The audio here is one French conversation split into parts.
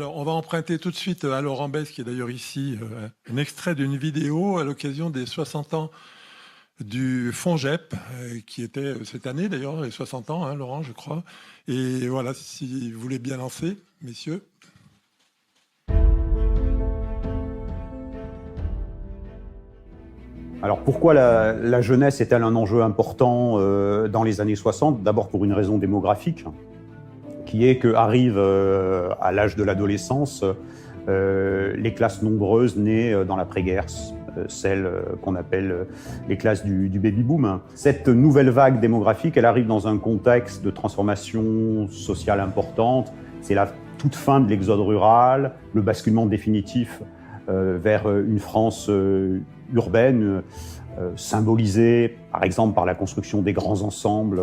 Alors, on va emprunter tout de suite à Laurent Besse, qui est d'ailleurs ici, un extrait d'une vidéo à l'occasion des 60 ans du FONGEP, qui était cette année d'ailleurs, les 60 ans, hein, Laurent, je crois. Et voilà, si vous voulez bien lancer, messieurs. Alors pourquoi la jeunesse est-elle un enjeu important dans les années 60 ? D'abord pour une raison démographique, qui est qu'arrivent à l'âge de l'adolescence les classes nombreuses nées dans l'après-guerre, celles qu'on appelle les classes du baby-boom. Cette nouvelle vague démographique, elle arrive dans un contexte de transformation sociale importante. C'est la toute fin de l'exode rural, le basculement définitif vers une France urbaine, symbolisée par exemple par la construction des grands ensembles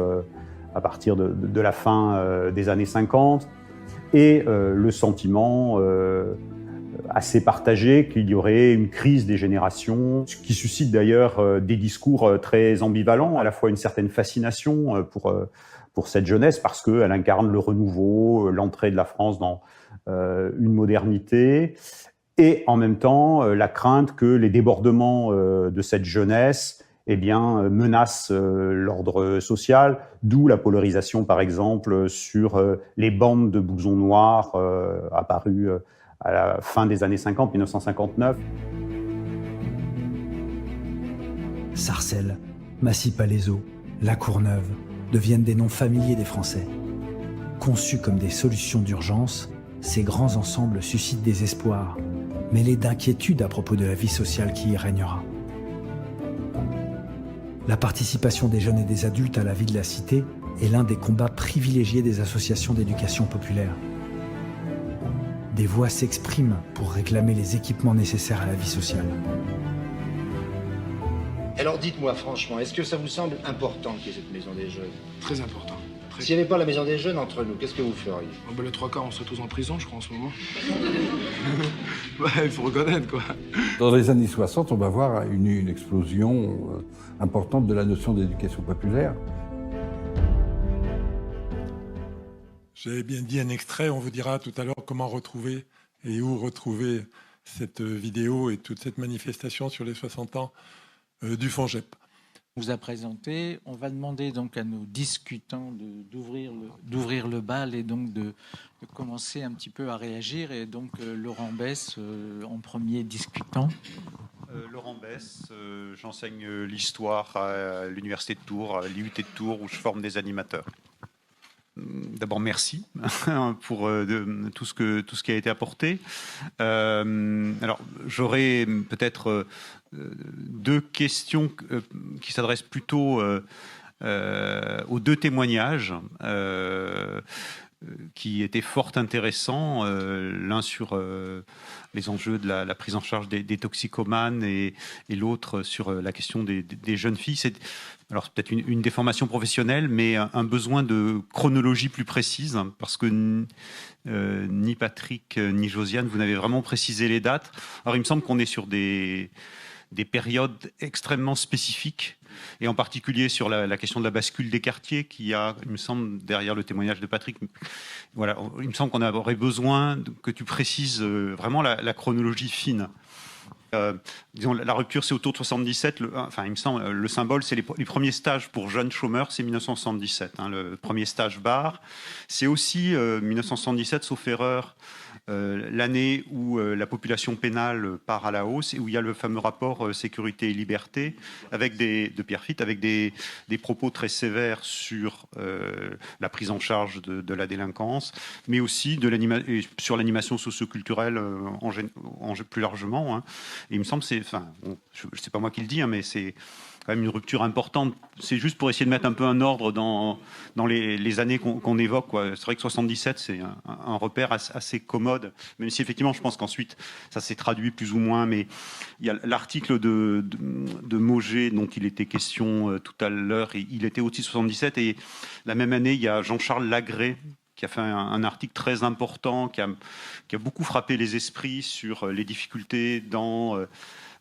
à partir de la fin des années 50, et le sentiment assez partagé qu'il y aurait une crise des générations, ce qui suscite d'ailleurs des discours très ambivalents, à la fois une certaine fascination pour cette jeunesse parce qu'elle incarne le renouveau, l'entrée de la France dans une modernité, et en même temps la crainte que les débordements de cette jeunesse menacent l'ordre social, d'où la polarisation par exemple sur les bandes de blousons noirs apparues à la fin des années 50, 1959. Sarcelles, Massy-Palaiseau, La Courneuve deviennent des noms familiers des Français. Conçus comme des solutions d'urgence, ces grands ensembles suscitent des espoirs, mêlés d'inquiétudes à propos de la vie sociale qui y régnera. La participation des jeunes et des adultes à la vie de la cité est l'un des combats privilégiés des associations d'éducation populaire. Des voix s'expriment pour réclamer les équipements nécessaires à la vie sociale. Alors dites-moi franchement, est-ce que ça vous semble important qu'il y ait cette maison des jeunes ? Très important. S'il n'y avait pas la maison des jeunes entre nous, qu'est-ce que vous feriez ? Les trois quarts, on serait tous en prison, je crois, en ce moment. Il faut reconnaître, quoi. Dans les années 60, on va voir une explosion importante de la notion d'éducation populaire. J'avais bien dit un extrait, on vous dira tout à l'heure comment retrouver et où retrouver cette vidéo et toute cette manifestation sur les 60 ans du FONGEP. On vous a présenté, on va demander donc à nos discutants d'ouvrir le bal et donc de commencer un petit peu à réagir. Et donc Laurent Besse en premier discutant. Laurent Besse, j'enseigne l'histoire à l'Université de Tours, à l'IUT de Tours, où je forme des animateurs. D'abord, merci pour tout ce qui a été apporté. Alors, j'aurais peut-être deux questions qui s'adressent plutôt aux deux témoignages qui étaient fort intéressants. L'un sur les enjeux de la prise en charge des toxicomanes et l'autre sur la question des jeunes filles. Alors, c'est peut-être une déformation professionnelle, mais un besoin de chronologie plus précise, parce que ni Patrick ni Josiane, vous n'avez vraiment précisé les dates. Alors, il me semble qu'on est sur des périodes extrêmement spécifiques, et en particulier sur la question de la bascule des quartiers, qui a, il me semble, derrière le témoignage de Patrick, voilà, il me semble qu'on aurait besoin que tu précises vraiment la chronologie fine. Disons, la rupture, c'est autour de 77. Il me semble, le symbole, c'est les premiers stages pour jeunes chômeurs, c'est 1977. Le premier stage bar. C'est aussi 1977, sauf erreur, l'année où la population pénale part à la hausse et où il y a le fameux rapport sécurité et liberté de Pierre Fitt, avec des propos très sévères sur la prise en charge de la délinquance, mais aussi sur l'animation socioculturelle plus largement. Hein. Et il me semble, c'est pas moi qui le dis, mais c'est quand même une rupture importante. C'est juste pour essayer de mettre un peu un ordre dans les années qu'on évoque, quoi. C'est vrai que 77, c'est un repère assez commode, même si effectivement, je pense qu'ensuite, ça s'est traduit plus ou moins. Mais il y a l'article de Mauger dont il était question tout à l'heure, et il était aussi 77. Et la même année, il y a Jean-Charles Lagré, qui a fait un article très important, qui a beaucoup frappé les esprits sur les difficultés dans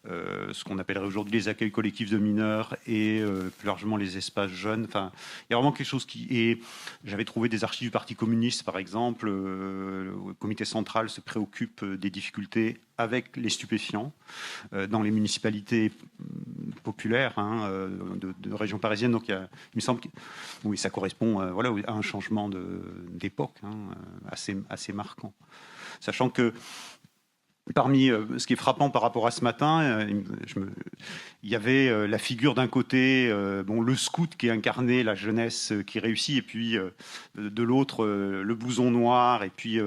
ce qu'on appellerait aujourd'hui les accueils collectifs de mineurs et plus largement les espaces jeunes. Enfin, il y a vraiment quelque chose qui... Et j'avais trouvé des archives du Parti communiste, par exemple. Le comité central se préoccupe des difficultés avec les stupéfiants dans les municipalités populaires de région parisienne. Donc, il me semble que oui, ça correspond voilà, à un changement d'époque assez marquant. Sachant que parmi ce qui est frappant par rapport à ce matin, il y avait la figure d'un côté, le scout qui incarnait la jeunesse qui réussit, et puis de l'autre, le blouson noir, et puis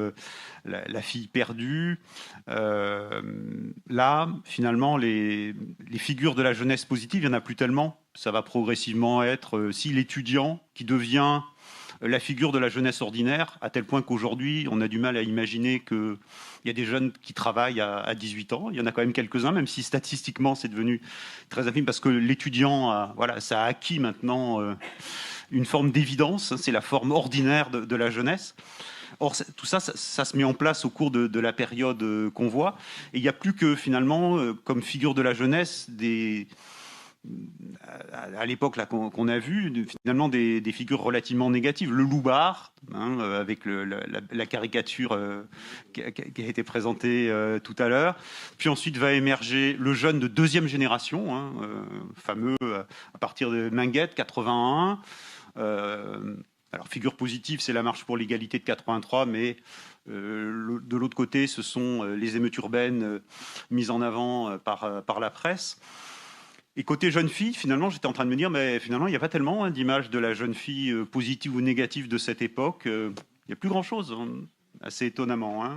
la fille perdue. Là, finalement, les figures de la jeunesse positive, il n'y en a plus tellement. Ça va progressivement être l'étudiant qui devient la figure de la jeunesse ordinaire, à tel point qu'aujourd'hui, on a du mal à imaginer qu'il y a des jeunes qui travaillent à 18 ans. Il y en a quand même quelques-uns, même si statistiquement, c'est devenu très infime, parce que l'étudiant, ça a acquis maintenant une forme d'évidence. C'est la forme ordinaire de la jeunesse. Or, tout ça se met en place au cours de la période qu'on voit. Et il n'y a plus que, finalement, comme figure de la jeunesse, à l'époque là qu'on a vu, finalement des figures relativement négatives. Le loupard, avec la caricature qui a été présentée tout à l'heure. Puis ensuite va émerger le jeune de deuxième génération, fameux à partir de Minguette, 81. Alors figure positive, c'est la marche pour l'égalité de 83, mais de l'autre côté, ce sont les émeutes urbaines mises en avant par la presse. Et côté jeune fille, finalement, j'étais en train de me dire, mais finalement, il n'y a pas tellement d'image de la jeune fille positive ou négative de cette époque. Il n'y a plus grand-chose, assez étonnamment.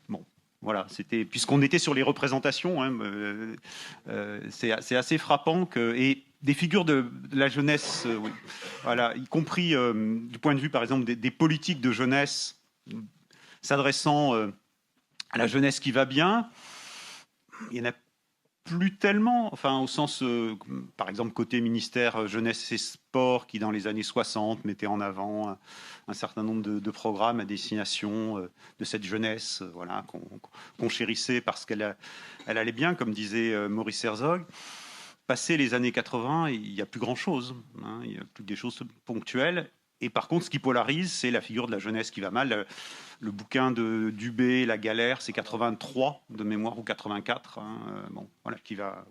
Bon, voilà, c'était puisqu'on était sur les représentations, c'est assez frappant que et des figures de la jeunesse, oui, voilà, y compris du point de vue, par exemple, des politiques de jeunesse s'adressant à la jeunesse qui va bien. Il y en a plus tellement, enfin au sens, par exemple, côté ministère jeunesse et sport, qui dans les années 60 mettait en avant un certain nombre de programmes à destination de cette jeunesse, voilà, qu'on chérissait parce qu'elle allait bien, comme disait Maurice Herzog. Passé les années 80, il n'y a plus grand-chose, il n'y a plus que des choses ponctuelles. Et par contre, ce qui polarise, c'est la figure de la jeunesse qui va mal. Le bouquin de Dubé, La Galère, c'est 83 de mémoire ou 84. Bon, voilà, qui va...